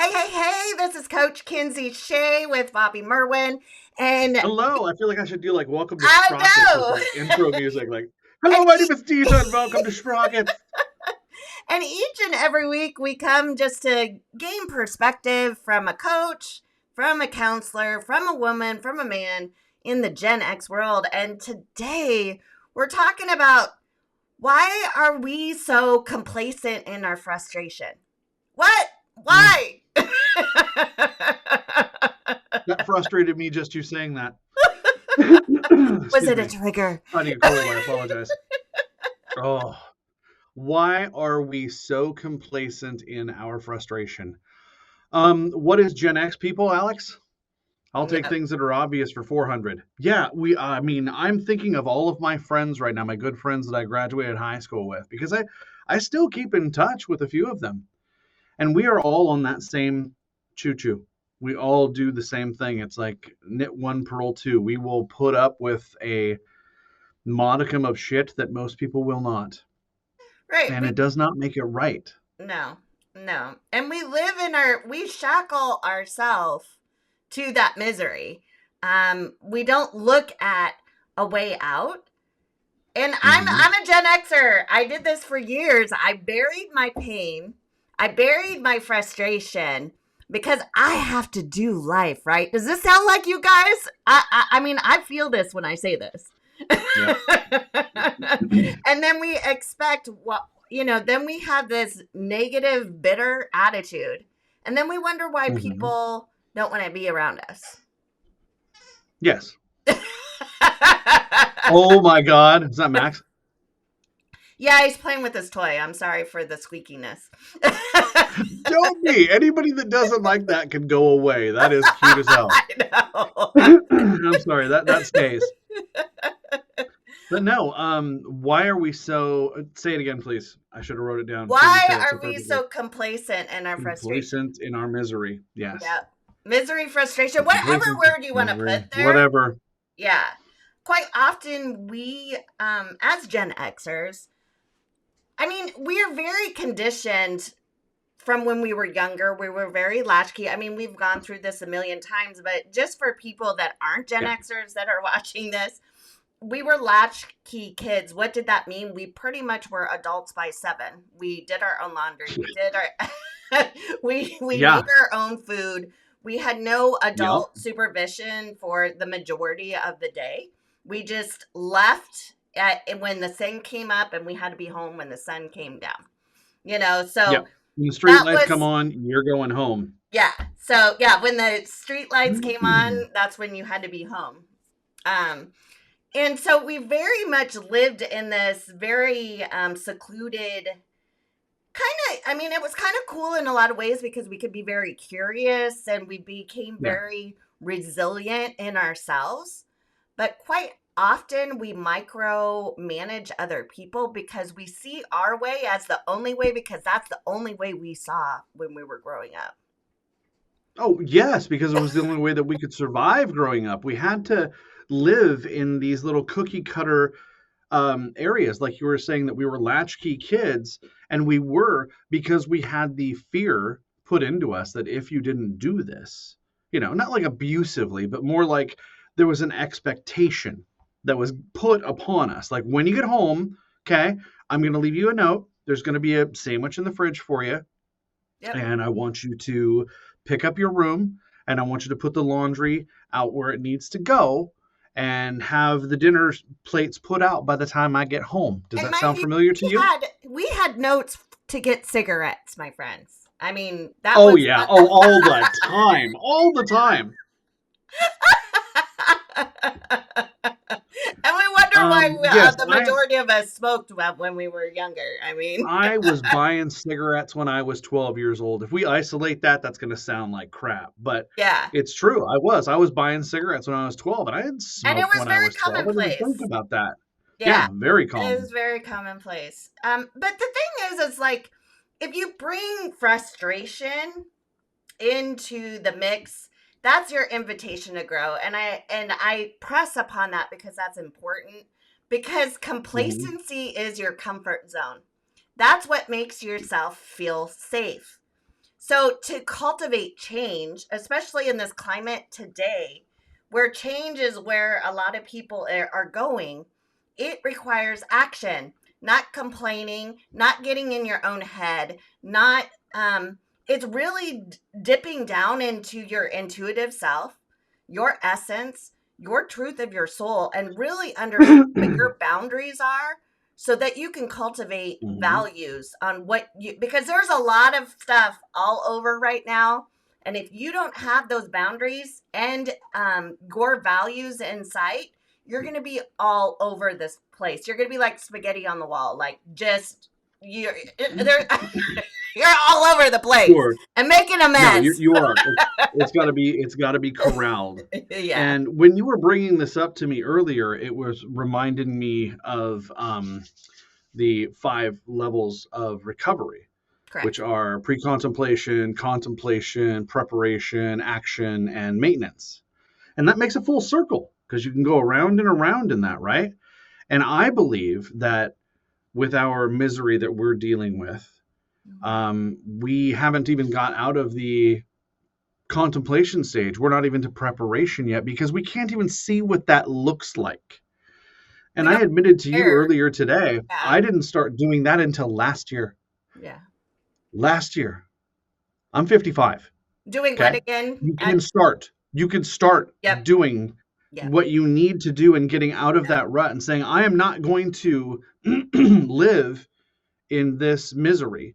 Hey, this is Coach Kinsey Shae with Bobby Merwin. And Hello. I feel like I should do like "Welcome to I Sprockets" with know. like intro music. Like, And, hello, my name is Deetha, and welcome to Sprockets. and each and every week we come just to gain perspective from a coach, from a counselor, from a woman, from a man in the Gen X world. And today we're talking about why are we so complacent in our frustration? What? Mm, Why? that frustrated me just you saying that. Was Excuse it a me. trigger? Fighting a cold. I apologize. Oh, why are we so complacent in our frustration? What is Gen X, people, Alex? I'll take No. things that are obvious for 400. Yeah, I mean, I'm thinking of all of my friends right now, my good friends that I graduated high school with, because I still keep in touch with a few of them. And we are all on that same choo choo. We all do the same thing. It's like knit one, purl two. We will put up with a modicum of shit that most people will not. Right. And it does not make it right. No, no. And we shackle ourselves to that misery. We don't look at a way out. And Hmm. I'm a Gen Xer. I did this for years. I buried my pain. I buried my frustration because I have to do life, right? Does this sound like you guys? I mean, I feel this when I say this. Yep. And then we expect then we have this negative, bitter attitude. And then we wonder why Hmm. people don't want to be around us. Yes. Oh my God. Is that Max? Yeah, he's playing with his toy. I'm sorry for the squeakiness. Don't be. Anybody that doesn't like that can go away. That is cute as hell. I know. I'm sorry. That stays. But no, why are we so say it again, please. I should have wrote it down because you Why said it so are we perfectly. so complacent in our frustration? Complacent in our misery. Yes. Yeah. Misery, frustration, We're whatever complacent, word you want to misery, put there. whatever. Yeah. Quite often we as Gen Xers, I mean, we are very conditioned from when we were younger. We were very latchkey. I mean, we've gone through this a million times, but just for people that aren't Gen Yeah. Xers that are watching this, we were latchkey kids. What did that mean? We pretty much were adults by 7. We did our own laundry. We did our we Yeah. made our own food. We had no Yep. adult supervision for the majority of the day. We just left when the sun came up, and we had to be home when the sun came down. So Yep. When the street that lights come was on, you're going home. yeah. So yeah, when the street lights came on, that's when you had to be home. Um, and so we very much lived in this very secluded kind of, I mean, it was kind of cool in a lot of ways because we could be very curious and we became Yeah. very resilient in ourselves. But quite often we micro manage other people because we see our way as the only way because that's the only way we saw when we were growing up. Oh, yes, because it was the only way that we could survive growing up. We had to live in these little cookie cutter areas, like you were saying that we were latchkey kids, and we were because we had the fear put into us that if you didn't do this, not like abusively, but more like there was an expectation that was put upon us. Like when you get home, okay, I'm going to leave you a note. There's going to be a sandwich in the fridge for you, Yep. and I want you to pick up your room, and I want you to put the laundry out where it needs to go and have the dinner plates put out by the time I get home. Does And that mind sound you, familiar to you? we had notes to get cigarettes, my friends. I mean, that Oh was yeah. Oh, all the time. All the time. and we wonder why Yes, the I majority of us smoked when we were younger. I mean, I was buying cigarettes when I was 12 years old. If we isolate that, that's going to sound like crap, but yeah. it's true. I was buying cigarettes when I was 12, and I didn't And it smoke was when I very was 12. I didn't think commonplace. about that. Yeah. Yeah, very It is common. very commonplace. But the thing is like if you bring frustration into the mix, that's your invitation to grow. And I press upon that because that's important. Because Hmm. complacency is your comfort zone. That's what makes yourself feel safe. So to cultivate change, especially in this climate today, where change is where a lot of people are going, it requires action, not complaining, not getting in your own head, not, it's really dipping down into your intuitive self, your essence, your truth of your soul, and really understand what your boundaries are so that you can cultivate Mhm. values on what you, because there's a lot of stuff all over right now. And if you don't have those boundaries and your values in sight, you're going to be all over this place. You're going to be like spaghetti on the wall, like just you're there. You're all over the place Sure. and making a No, mess. you are. It's got to be corralled. Yeah, And when you were bringing this up to me earlier, it was reminding me of the 5 levels of recovery, which correct. are pre-contemplation, contemplation, preparation, action, and maintenance. And that makes a full circle because you can go around and around in that, right? And I believe that with our misery that we're dealing with, we haven't even got out of the contemplation stage. We're not even to preparation yet because we can't even see what that looks like. We And I don't admitted to you care. earlier today, Yeah, I didn't start doing that until last year. yeah. Last year. I'm 55. Doing what Okay. again? You can start. You can start Yep, doing yep, what you need to do and getting out of yep. that rut and saying, I am not going to live in this misery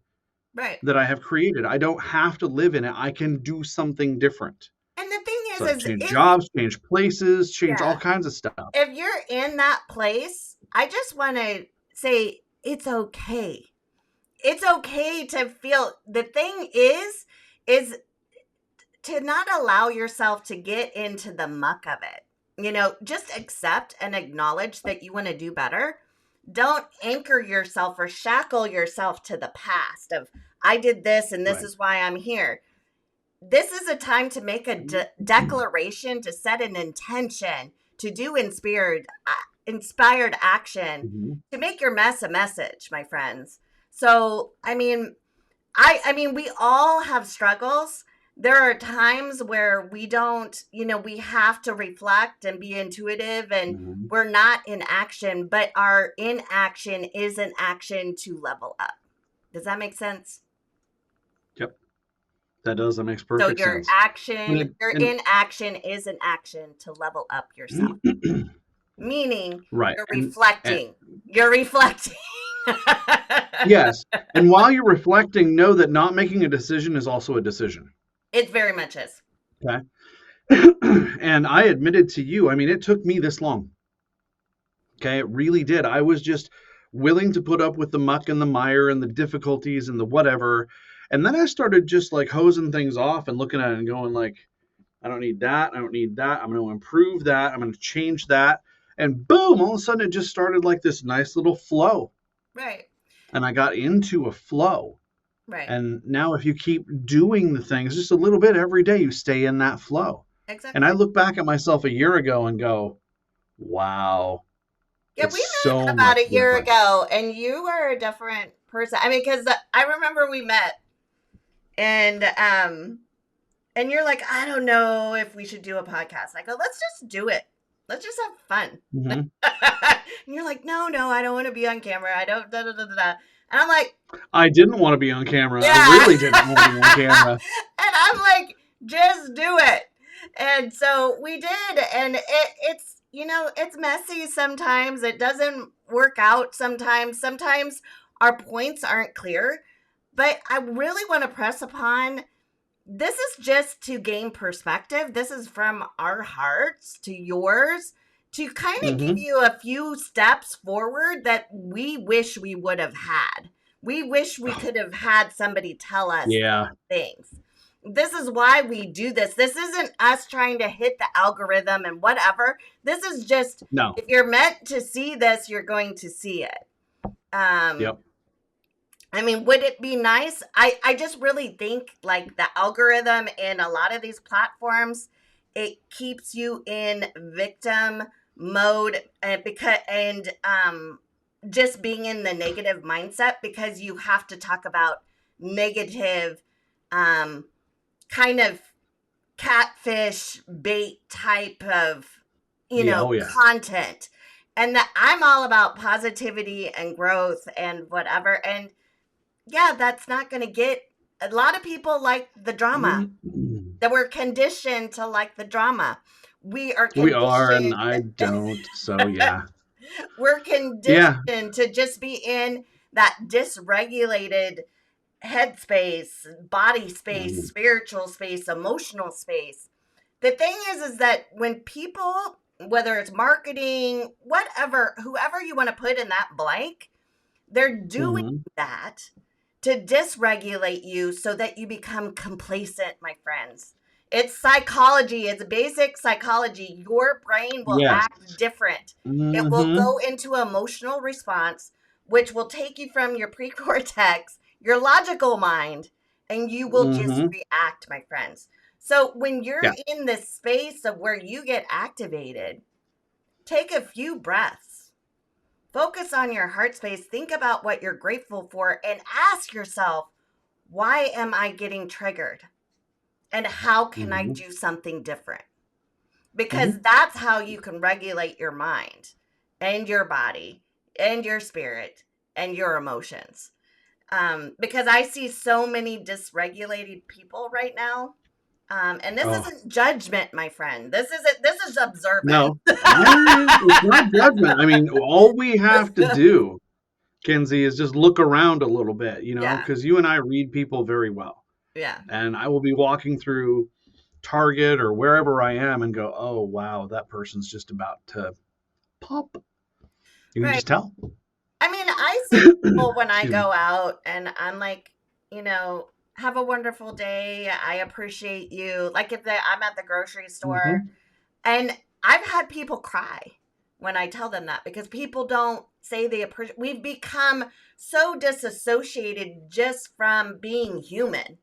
Right. that I have created. I don't have to live in it. I can do something different. And the thing So is change if jobs, change places, change all yeah, kinds of stuff. if you're in that place, I just want to say it's okay. It's okay to feel. The thing is to not allow yourself to get into the muck of it. Just accept and acknowledge that you want to do better. Don't anchor yourself or shackle yourself to the past of I did this and this Right. is why I'm here. This is a time to make a declaration, to set an intention, to do inspired action, Mhm. to make your mess a message, my friends. So, I mean, we all have struggles. There are times where we don't, we have to reflect and be intuitive and Mhm. we're not in action, but our inaction is an action to level up. Does that make sense? Yep. That does. That makes So perfect your sense. action, And, your and inaction is an action to level up yourself, meaning right. you're And reflecting. You're reflecting. yes. And while you're reflecting, know that not making a decision is also a decision. It very much is. Okay. And I admitted to you, I mean, it took me this long. Okay. It really did. I was just willing to put up with the muck and the mire and the difficulties and the whatever. And then I started just like hosing things off and looking at it and going like, I don't need that. I don't need that. I'm going to improve that. I'm going to change that. And boom, all of a sudden it just started like this nice little flow. Right. And I got into a flow. Right. And now if you keep doing the things just a little bit every day, you stay in that flow. And I Exactly. look back at myself a year ago and go, wow, Yeah, it's we met so about much a year different. ago, and you were a different person. I mean, because I remember we met, and and you're like, I don't know if we should do a podcast. I go, let's just do it. Let's just have fun. Hmm. And you're like, no, no, I don't want to be on camera. I don't. Da, da, da, da, da. And I'm like, I didn't want to be on camera. I yeah. really didn't want to be on camera. And I'm like, just do it. And so we did. And it's, it's messy sometimes. It doesn't work out sometimes. Sometimes our points aren't clear. But I really want to press upon this is just to gain perspective. This is from our hearts to yours to kind of give Hmm. you a few steps forward that we wish we would have had. We wish we could have had somebody tell us Yeah. things. This is why we do this. This isn't us trying to hit the algorithm and whatever. This is just No. if you're meant to see this, you're going to see it. Um, Yep. I mean, would it be nice? I just really think like the algorithm in a lot of these platforms, it keeps you in victim mode and just being in the negative mindset because you have to talk about negative um, kind of catfish bait type of, Yeah. Oh yeah. content. And that I'm all about positivity and growth and whatever. And yeah, that's not going to get a lot of people like the drama, Mhm. that we're conditioned to like the drama. We are We are, and conditioned. I don't. So yeah. We're Yeah. conditioned to just be in that dysregulated headspace, body space, Mhm. spiritual space, emotional space. The thing is that when people, whether it's marketing, whatever, whoever you want to put in that blank, they're doing Mhm. that to dysregulate you so that you become complacent, my friends. It's psychology, it's basic psychology. Your brain will Yes. act different. It will Mhm. go into emotional response, which will take you from your precortex, your logical mind, and you will just Mhm. react, my friends. So when you're Yeah. in this space of where you get activated, take a few breaths. Focus on your heart space. Think about what you're grateful for and ask yourself, why am I getting triggered? And how can I Mhm. do something different? Because Mhm. that's how you can regulate your mind and your body and your spirit and your emotions. Because I see so many dysregulated people right now. And this Oh, isn't judgment, my friend. This is observance. no. It's not judgment. I mean, all we have to do, Kinsey, is just look around a little bit, Yeah. because you and I read people very well. Yeah. And I will be walking through Target or wherever I am and go, oh, wow, that person's just about to pop. You can Right. just tell. I mean, I see people when I Excuse me. go out and I'm like, have a wonderful day. I appreciate you. Like if I'm at the grocery store Hmm. and I've had people cry when I tell them that because people don't say they appreciate. We've become so disassociated just from being human,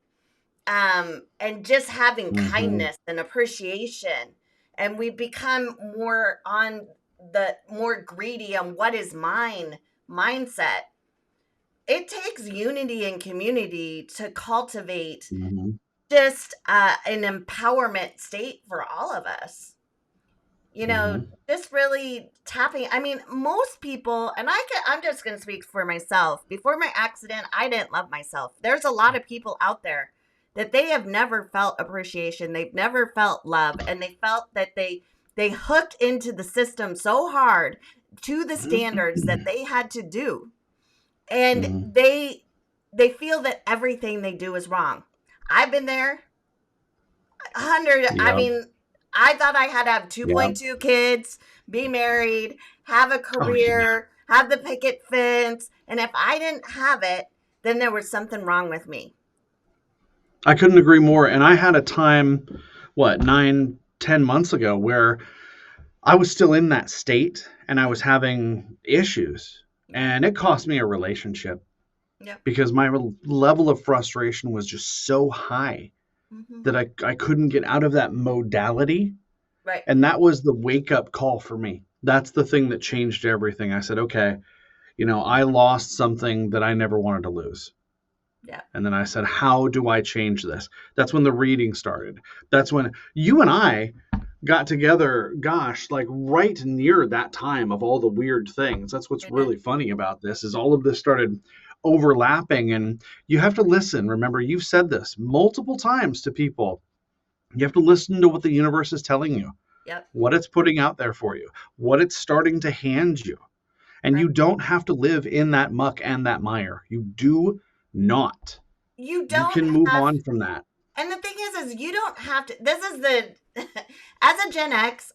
and just having Hmm. kindness and appreciation. And we've become more on the more greedy on what is mine mindset. It takes unity and community to cultivate Hmm. just an empowerment state for all of us. Hmm. Just really tapping. I mean, most people, and I'm just going to speak for myself. Before my accident, I didn't love myself. There's a lot of people out there that they have never felt appreciation. They've never felt love, and they felt that they hooked into the system so hard to the standards that they had to do, and Hmm. they feel that everything they do is wrong. I've been there. 100, I Yep. mean, I thought I had to have Yep. 2.2 kids, be married, have a Oh, yeah. career, have the picket fence, and if I didn't have it, then there was something wrong with me. I couldn't agree more. And I had a time, what, 9, 10 months ago, where I was still in that state and I was having issues. Yeah. And it cost me a relationship Yep. because my level of frustration was just so high Hmm. that I couldn't get out of that modality. Right. And that was the wake up call for me. That's the thing that changed everything. I said, okay, I lost something that I never wanted to lose. Yeah. And then I said, how do I change this? That's when the reading started. That's when you and I got together, gosh, like right near that time of all the weird things. That's what's We did. really funny about this is all of this started overlapping, and you have to listen. Remember, you've said this multiple times to people. You have to listen to what the universe is telling you, Yep. what it's putting out there for you, what it's starting to hand you. And Right. you don't have to live in that muck and that mire. You do not. You You don't can move have, on from that. and the thing is you don't have to. This is the, as a Gen X,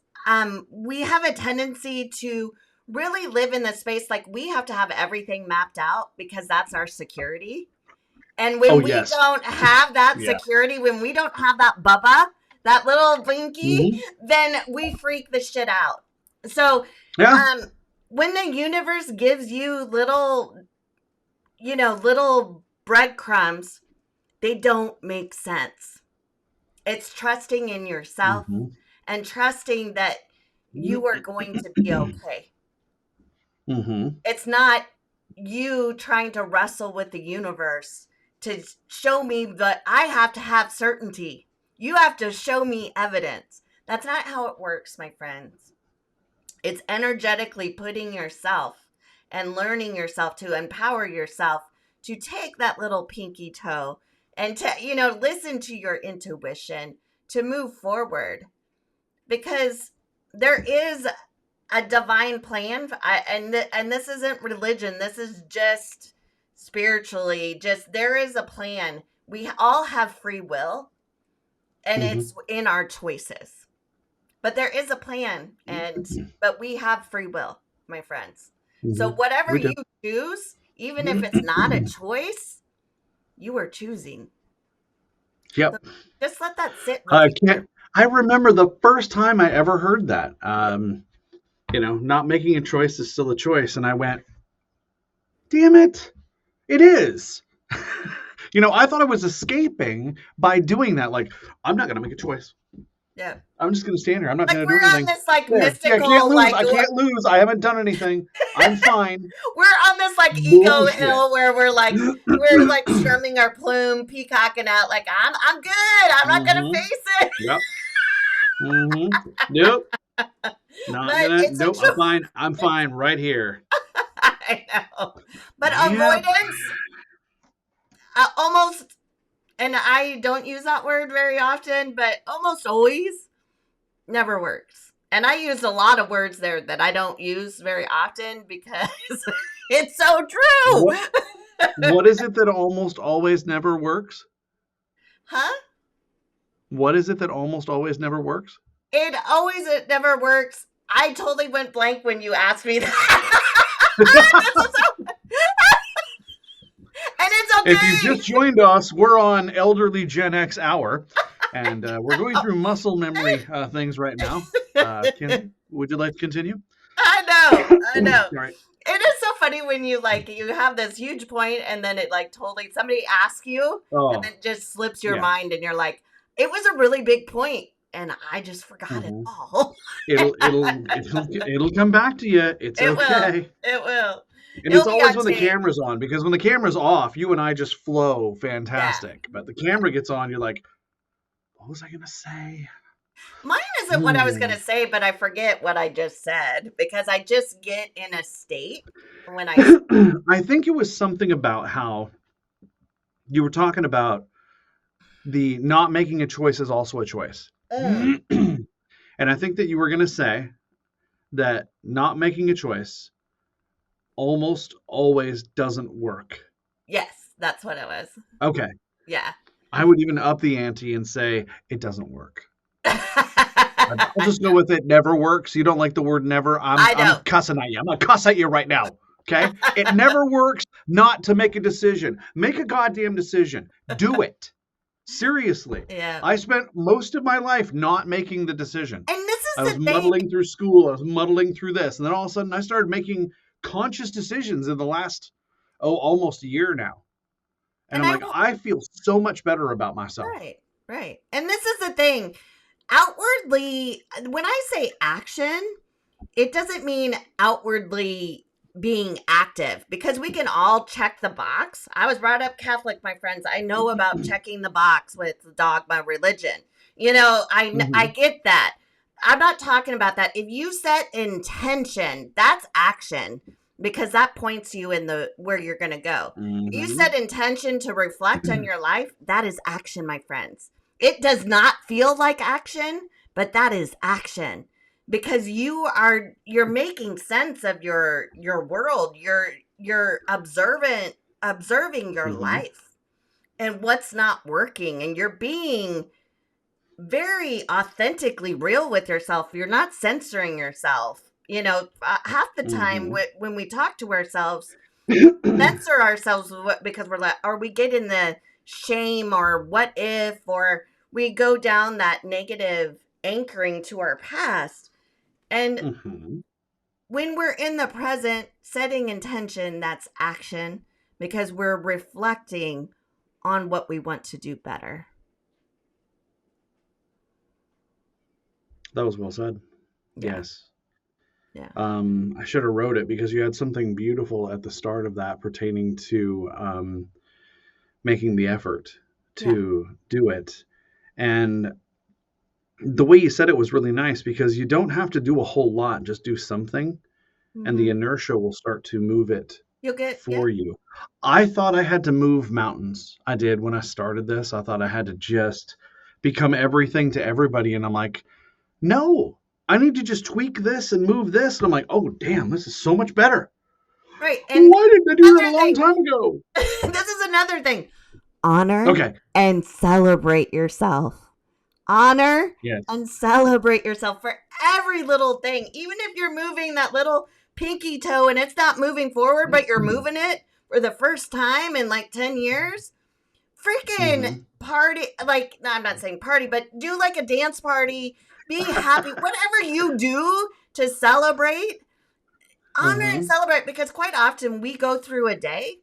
we have a tendency to really live in the space like we have to have everything mapped out because that's our security. And Oh, when we yes. don't have that Yeah. security, when we don't have that bubba, that little blinky, Hmm. then we freak the shit out. So, Yeah. um, when the universe gives you little breadcrumbs, they don't make sense. It's trusting in yourself Hmm. and trusting that you are going to be okay. Hmm. It's not you trying to wrestle with the universe to show me that I have to have certainty. You have to show me evidence. That's not how it works, my friends. It's energetically putting yourself and learning yourself to empower yourself to take that little pinky toe and to, listen to your intuition to move forward, because there is a divine plan. And this isn't religion. This is just spiritually, just there is a plan. We all have free will, and it's in our choices. But there is a plan, but we have free will, my friends. So whatever you choose, even if it's not a choice, you are choosing. Yep. So just let that sit with you. I remember the first time I ever heard that. Not making a choice is still a choice. And I went, damn it, it is. I thought I was escaping by doing that. Like, I'm not going to make a choice. Yeah. I'm just going to stand here. I'm not going to do We're anything. on this mystical, I can't lose. I haven't done anything. I'm fine. We're on this ego hill where we're strumming our plume, peacocking out. Like, I'm good. I'm not going to face it. Yep. Nope. Not gonna. Nope. I'm fine. I'm fine right here. I know. But avoidance, almost, and I don't use that word very often, but almost always never works. And I use a lot of words there that I don't use very often because it's so true. What is it that almost always never works? Huh? What is it that almost always never works? It never works. I totally went blank when you asked me that. And it's okay. If you just joined us, we're on Elderly Gen X Hour, and we're going through muscle memory things right now. Kinsey, would you like to continue? I know. Right. It is so funny when you have this huge point, and then it totally somebody asks you, and then just slips your mind, and you're like, it was a really big point, and I just forgot it all. It'll come back to you. It's okay. It will. And it's always when the camera's on, because when the camera's off, you and I just flow fantastic. Yeah. But the camera gets on, you're like, what was I going to say? Mine isn't what I was going to say, but I forget what I just said because I just get in a state when I... I think it was something about how you were talking about the not making a choice is also a choice. And I think that you were going to say that not making a choice almost always doesn't work. Yes, that's what it was. Okay. Yeah. I would even up the ante and say it doesn't work. I'll just go with it. Never works. You don't like the word never. I'm cussing at you. I'm going to cuss at you right now. Okay. It never works not to make a decision. Make a goddamn decision. Do it. Seriously. Yeah. I spent most of my life not making the decision. And this is I was muddling through school. I was muddling through this. And then all of a sudden I started making conscious decisions in the last, almost a year now. And I'm like, I feel so much better about myself. Right. And this is the thing. Outwardly, when I say action, it doesn't mean outwardly being active, because we can all check the box. I was brought up Catholic, my friends. I know about checking the box with dogma religion. I get that. I'm not talking about that. If you set intention, that's action, because that points you in where you're going to go. If you set intention to reflect on your life, that is action, my friends. It does not feel like action, but that is action, because you're making sense of your world. You're observing your life and what's not working, and you're being very authentically real with yourself. You're not censoring yourself. Half the time when we talk to ourselves, censor ourselves because we're like, or we get in the shame or what if, or we go down that negative anchoring to our past. And when we're in the present, setting intention, that's action, because we're reflecting on what we want to do better. That was well said. Yeah. Yes. Yeah. I should have wrote it, because you had something beautiful at the start of that pertaining to making the effort Yeah. to do it. And the way you said it was really nice because you don't have to do a whole lot, just do something, and the Hmm. inertia will start to move it You'll get, yeah. for you. I thought I had to move mountains. I did when I started this. I thought I had to just become everything to everybody. And I'm like, no, I need to just tweak this and move this. And I'm like, oh, damn, this is so much better. Right. And Why didn't I do that a another long thing, time ago? this is another thing. Honor Okay. and celebrate yourself. Honor Yes. and celebrate yourself for every little thing. Even if you're moving that little pinky toe and it's not moving forward, but you're moving it for the first time in like 10 years, freaking Mm-hmm. party. Like, no, I'm not saying party, but do like a dance party. Be happy. Whatever you do to celebrate, honor and Mm-hmm. celebrate, because quite often we go through a day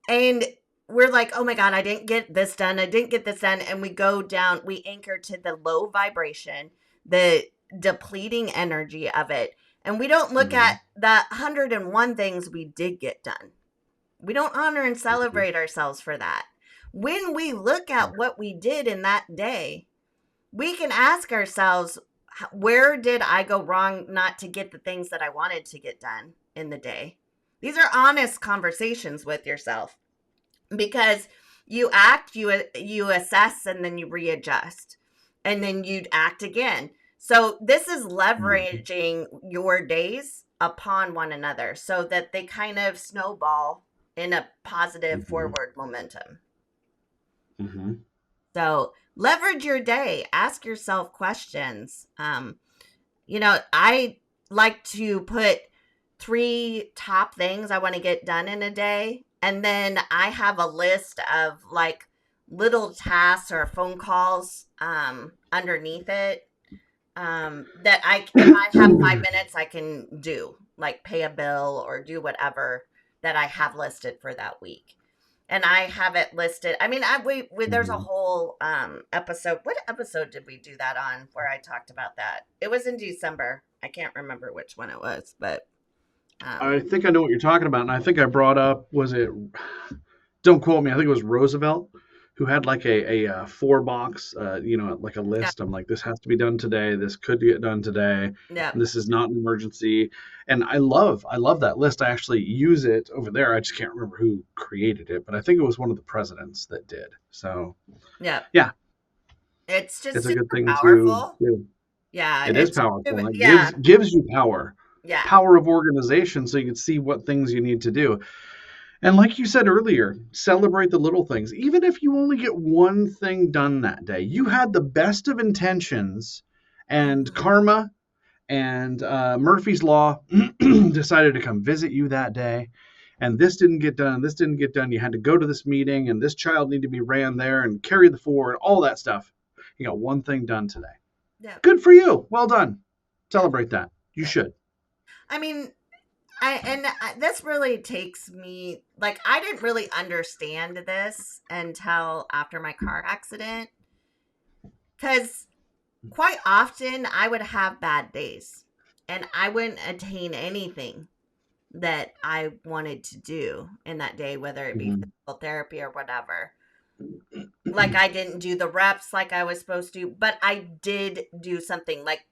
and we're like, oh my God, I didn't get this done. I didn't get this done. And we go down, we anchor to the low vibration, the depleting energy of it. And we don't look Mm-hmm. at the 101 things we did get done. We don't honor and celebrate ourselves for that. When we look at what we did in that day, we can ask ourselves, where did I go wrong not to get the things that I wanted to get done in the day? These are honest conversations with yourself, because you act, you assess, and then you readjust, and then you'd act again. So this is Mm-hmm. leveraging your days upon one another so that they kind of snowball in a positive Mm-hmm. forward momentum. Mm-hmm. So leverage your day, ask yourself questions. I like to put 3 top things I want to get done in a day. And then I have a list of like little tasks or phone calls underneath it, that if I have 5 minutes, I can do, like pay a bill or do whatever that I have listed for that week. And I have it listed. I mean, there's a Mm-hmm. whole episode. What episode did we do that on where I talked about that? It was in December. I can't remember which one it was, but um, I think I know what you're talking about, and I think I brought up, was it? Don't quote me. I think it was Roosevelt who had like a 4 box, like a yeah, list. I'm like, this has to be done today. This could get done today. yeah, And this is not an emergency. And I love that list. I actually use it over there. I just can't remember who created it, but I think it was one of the presidents that did. So yeah. yeah, It's just it's a good super thing to powerful. do. Yeah, It is powerful. It yeah, gives you power, yeah. power of organization, so you can see what things you need to do. And like you said earlier, celebrate the little things. Even if you only get one thing done that day, you had the best of intentions, and Mhm. karma and Murphy's Law decided to come visit you that day. And this didn't get done, and this didn't get done. You had to go to this meeting, and this child needed to be ran there and carry the forward, all that stuff. You got one thing done today. Yeah, Good for you. Well done. yeah, Celebrate that. You yeah. should. I mean, this really takes me, like, I didn't really understand this until after my car accident, because quite often I would have bad days and I wouldn't attain anything that I wanted to do in that day, whether it be Mhm. physical therapy or whatever. Like, I didn't do the reps like I was supposed to, but I did do something. Like,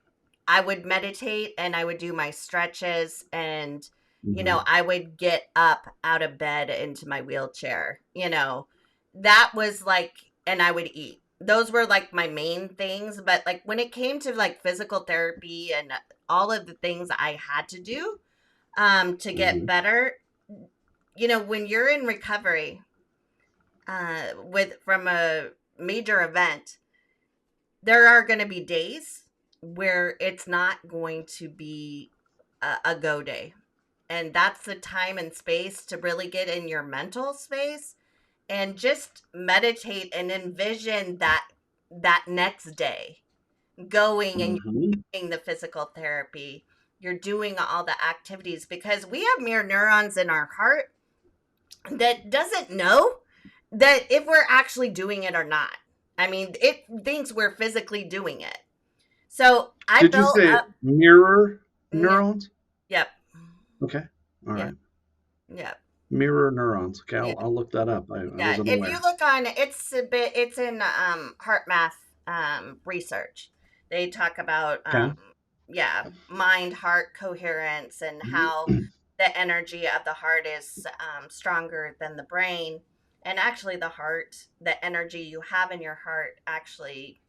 I would meditate and I would do my stretches, and Mhm. I would get up out of bed into my wheelchair. That was like, and I would eat. Those were like my main things, but like when it came to like physical therapy and all of the things I had to do to get Mhm. better, when you're in recovery with from a major event, there are going to be days where it's not going to be a go day. And that's the time and space to really get in your mental space and just meditate and envision that next day going, and Mhm. you're doing the physical therapy, you're doing all the activities, because we have mirror neurons in our heart that doesn't know that if we're actually doing it or not. I mean, it thinks we're physically doing it. So I Did you built say up. mirror No, neurons? yep, Okay. All yep, right. yep. Mirror neurons. Okay, Yeah. I'll look that up. I Yeah, was if you unaware. look on, it's in heart math research. They talk about Okay. yeah, mind heart coherence and how the energy of the heart is stronger than the brain. And actually, the heart, the energy you have in your heart, actually,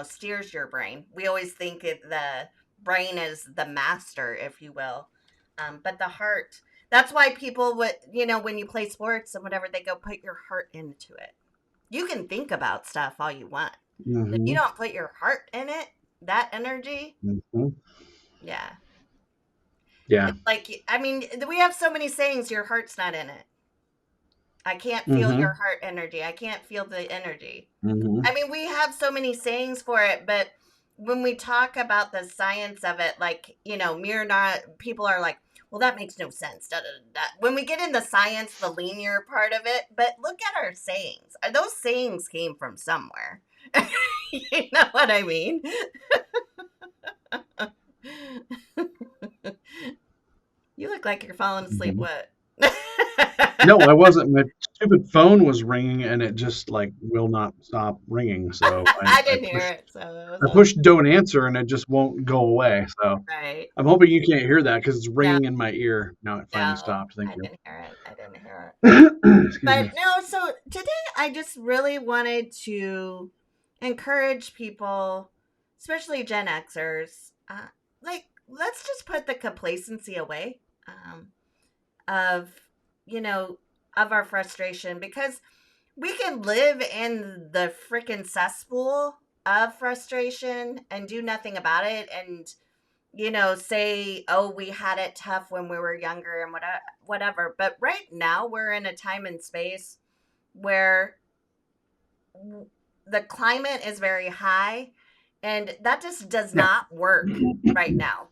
steers your brain. We always think the brain is the master, if you will, but the heart. That's why people would, when you play sports and whatever, they go put your heart into it. You can think about stuff all you want. If you Mm-hmm. don't put your heart in it, that energy, Mm-hmm. yeah. Yeah. It's like, I mean, we have so many sayings, your heart's not in it. I can't feel Mm-hmm. your heart energy. I can't feel the energy. Mm-hmm. I mean, we have so many sayings for it, but when we talk about the science of it, like, mirror not, people are like, well, that makes no sense. Da, da, da. When we get in the science, the linear part of it, but look at our sayings. Those sayings came from somewhere. You know what I mean? You look like you're falling asleep. Mm-hmm. What? No, I wasn't. My stupid phone was ringing, and it just like will not stop ringing. So I didn't hear it, so it was I all pushed don't answer, and it just won't go away. So right. I'm hoping you can't hear that because it's No, ringing in my ear. Now it finally no, stopped. Thank I you. didn't hear it. I didn't hear it. Excuse But me. no, so today I just really wanted to encourage people, especially Gen Xers, like, let's just put the complacency away of, you know, of our frustration, because we can live in the freaking cesspool of frustration and do nothing about it, and say, oh, we had it tough when we were younger and whatever. But right now we're in a time and space where the climate is very high, and that just does Yeah. not work right now.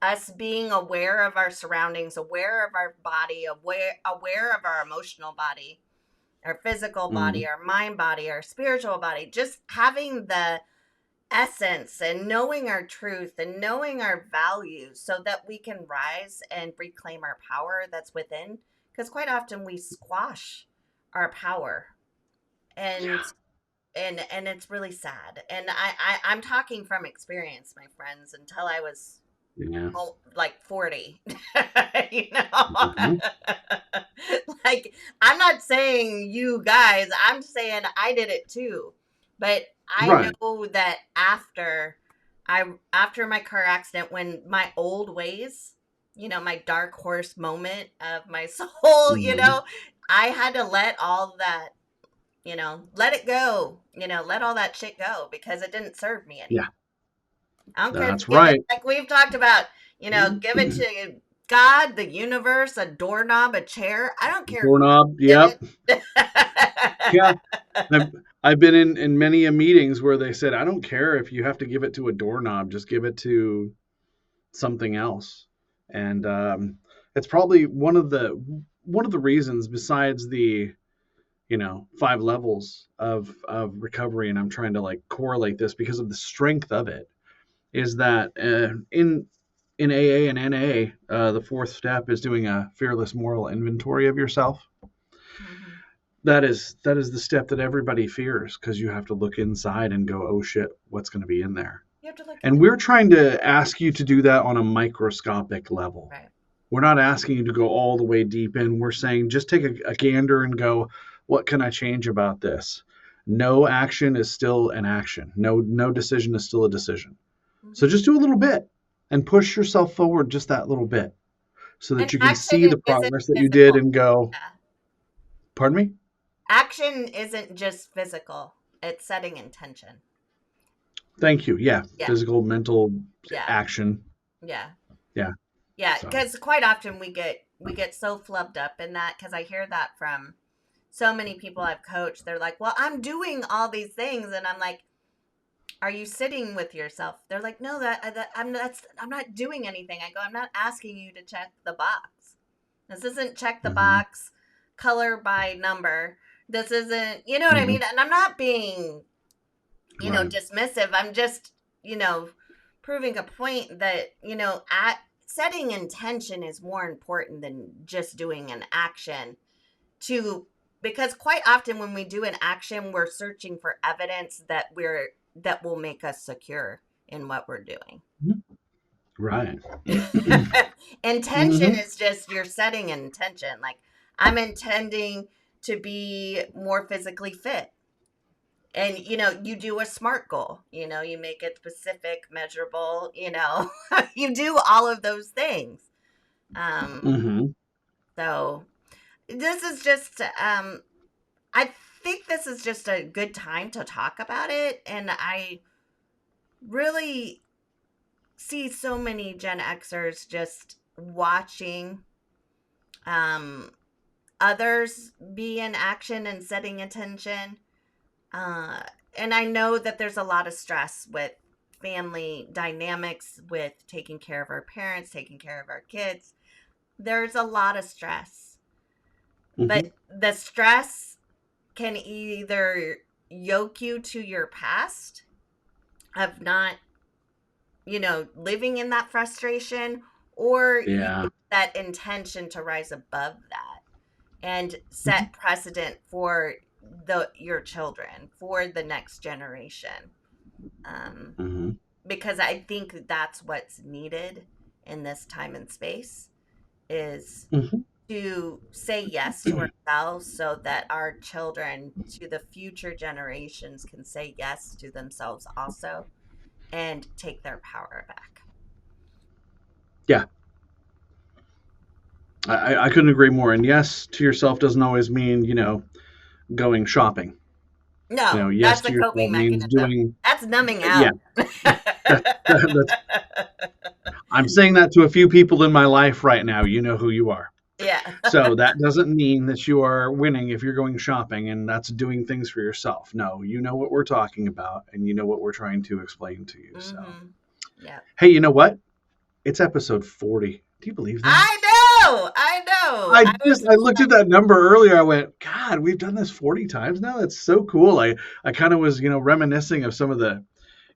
Us being aware of our surroundings, aware of our body, aware of our emotional body, our physical body, Mhm. our mind body, our spiritual body, just having the essence and knowing our truth and knowing our values so that we can rise and reclaim our power that's within, because quite often we squash our power, and Yeah. it's really sad. And I'm talking from experience, my friends, until I was Yeah. like 40. you know Mhm. like, I'm not saying you guys, I'm saying I did it too. But I Right. know that after my car accident, when my old ways, my dark horse moment of my soul, Mhm. I had to let all that, let it go, let all that shit go, because it didn't serve me Yeah. anymore. I don't care if That's you give it, right. like we've talked about, give it to God, the universe, a doorknob, a chair. I don't care who Doorknob. you Yep. give Yeah. it. I've I've been in many a meetings where they said, I don't care if you have to give it to a doorknob, just give it to something else. And it's probably one of the reasons, besides the 5 levels of recovery, and I'm trying to like correlate this because of the strength of it, is that in AA and NA, the fourth step is doing a fearless moral inventory of yourself. Mhm. That is the step that everybody fears, because you have to look inside and go, oh shit, what's going to be in there? You have to look in And it. we're trying to ask you to do that on a microscopic level. Right. We're not asking you to go all the way deep in. We're saying just take a gander and go, what can I change about this? No action is still an action. No decision is still a decision. So Mhm. just do a little bit and push yourself forward just that little bit so And that you can action see the isn't progress that you did physical. and go, Yeah. pardon me? Action isn't just physical. It's setting intention. Thank you. Yeah. Yeah. Physical, mental Yeah. action. Yeah. Yeah. Yeah. So, Because quite often we get so flubbed up in that, because I hear that from so many people I've coached. They're like, well, I'm doing all these things. And I'm like, are you sitting with yourself? They're like, no, I'm not doing anything. I go, I'm not asking you to check the box. This isn't check the mhm, box, color by number. This isn't, you know what I mhm, mean? And I'm not being, right. dismissive. I'm just, proving a point that, setting intention is more important than just doing an action because quite often when we do an action, we're searching for evidence that will make us secure in what we're doing. Right. Intention is just you're setting an intention. Like, I'm intending to be more physically fit. And, you do a SMART goal, you make it specific, measurable, you do all of those things. So this is just, I think this is just a good time to talk about it. And I really see so many Gen Xers just watching others be in action and setting attention. And I know that there's a lot of stress with family dynamics, with taking care of our parents, taking care of our kids. There's a lot of stress. But the stress can either yoke you to your past of not, living in that frustration, or that intention to rise above that and set precedent for your children, for the next generation. Because I think that's what's needed in this time and space is to say yes to ourselves so that our children, to the future generations, can say yes to themselves also and take their power back. Yeah. I couldn't agree more. And yes to yourself doesn't always mean, going shopping. No, yes that's to a coping yourself means mechanism. doing. That's numbing out. I'm saying that to a few people in my life right now. You know who you are. Yeah. So that doesn't mean that you are winning if you're going shopping and that's doing things for yourself. No, you know what we're talking about and you know what we're trying to explain to you. So, yeah. Hey, you know what? It's episode 40. Do you believe that? I know. I looked at that number earlier. I went, God, we've done this 40 times now. That's so cool. I kind of was, reminiscing of some of the,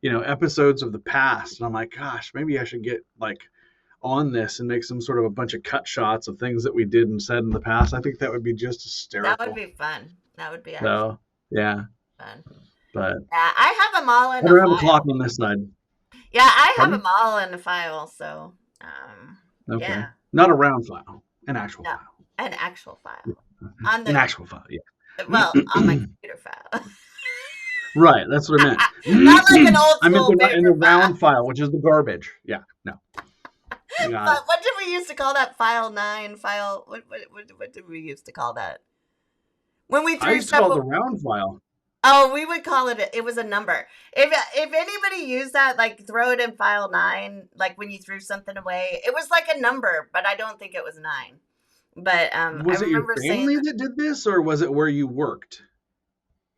episodes of the past. And I'm like, gosh, maybe I should get on this and make some sort of a bunch of cut shots of things that we did and said in the past. I think that would be just hysterical. That would be fun. That would be fun. But I have them all in I don't have a clock on this side. Yeah, I have them all in a file. So, okay. Yeah. Not a round file, an actual file. An actual file. An actual file, yeah. Well, on my computer file. Right, that's what I meant. Not like an old school I meant in the round file, which is the garbage. Yeah, no. But what did we used to call that? File 9? File, what did we used to call that? When we threw I used to call it the round file. Oh, we would call it was a number. If anybody used that, throw it in file 9, when you threw something away. It was like a number, but I don't think it was 9. But was it your family that did this, or was it where you worked?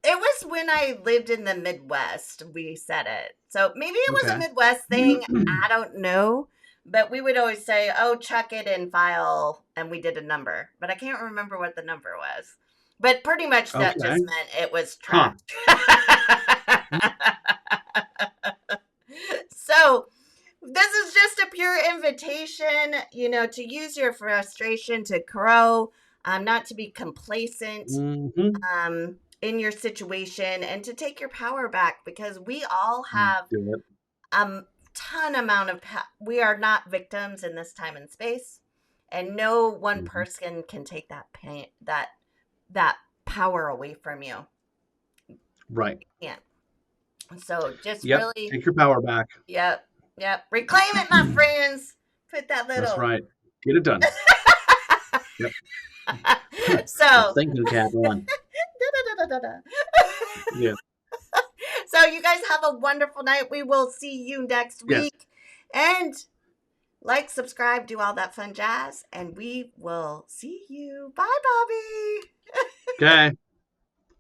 It was when I lived in the Midwest, we said it. So maybe it was a Midwest thing. I don't know. But we would always say, oh, chuck it in file, and we did a number. But I can't remember what the number was. But pretty much that just meant it was trapped. So this is just a pure invitation, to use your frustration to grow, not to be complacent in your situation, and to take your power back, because we all have ton amount of we are not victims in this time and space, and no one person can take that pain, that power away from you. Right. Yeah. So just really take your power back. Yep. Reclaim it, my friends. Put that little. That's right. Get it done. Yep. So thinking cap on. Yeah. So you guys have a wonderful night. We will see you next week. And subscribe, do all that fun jazz, and we will see you. Bye, Bobby. Okay.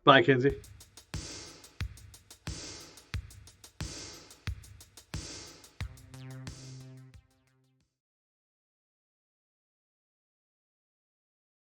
Bye, Kinsey.